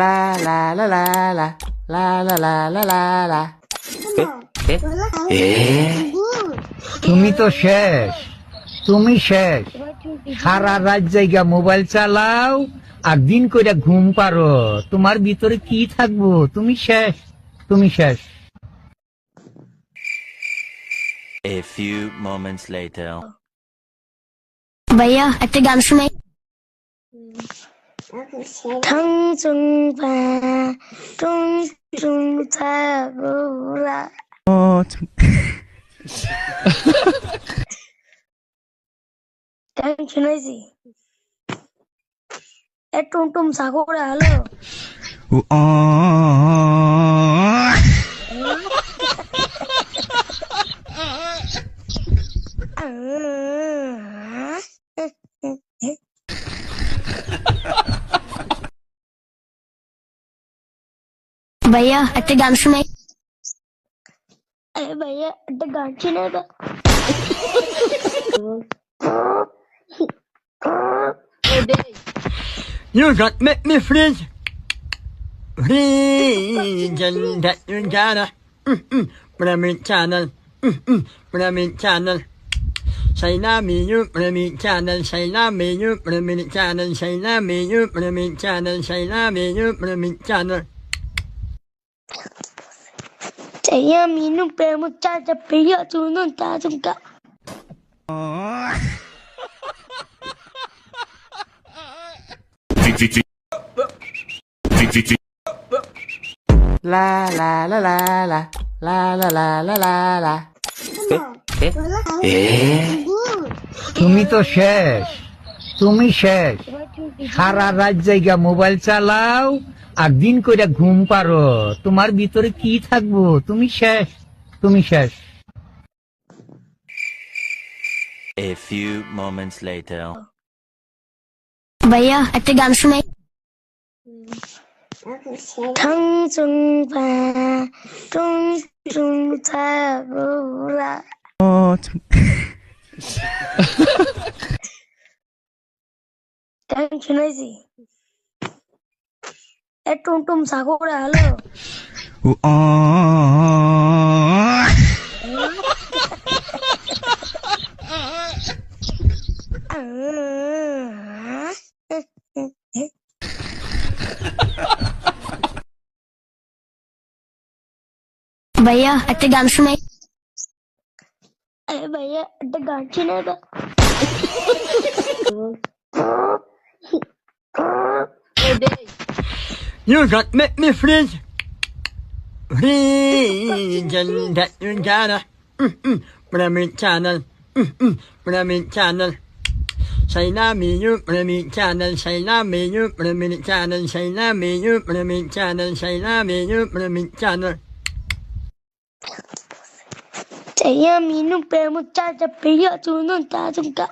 La la la la la la la la la la la তুমি তো শেষ, তুমি শেষ। সারা রাত জায়গা মোবাইল চালাও আর দিন কইরা ঘুম পারো, তোমার ভিতরে কি থাকবো? তুমি শেষ, তুমি শেষ। A few moments later. ভাইয়া একটা গান শোনাই। 탕중파 뚱뚱차고라 গান শোনাইছি। এ টুমটুম সাগরে হ্যালো ভাইয়া একটা গান শোনাই। ভাইয়া একটা গান শোনাই। You got me freeze, freeze, and that you gotta, Pyramid Channel, Pyramid Channel. Say la me you, Pyramid Channel, say la me you, Pyramid Channel, say la me you, Pyramid Channel, say la me you, Pyramid Channel. Saya minum permuta tapi ya tunun tak suka. la la la la la la la la la la la তুমি তো শেষ, তুমি শেষ। সারা রাত জায়গা mobile চালাও আর দিন কইরা ঘুম পারো, তোমার ভিতরে কি থাকবো? তুমি শেষ, তুমি শেষ। A few moments later. ভাইয়া একটা গান শোনাই। 탕중파 뚱뚱차고라 গান শোনাইছি। এ টুমটুম সাগরে হ্যালো ভাইয়া একটা গান শোনাই। ভাইয়া একটা গান শোনাই। You got me freeze, freeze, and that you gotta, Pyramid Channel, Pyramid Channel. Say la me you, Pyramid Channel, say la me you, Pyramid Channel, say la me you, Pyramid Channel, say la me you, Pyramid Channel. Saya minum permuta tapi ya tunun tak suka.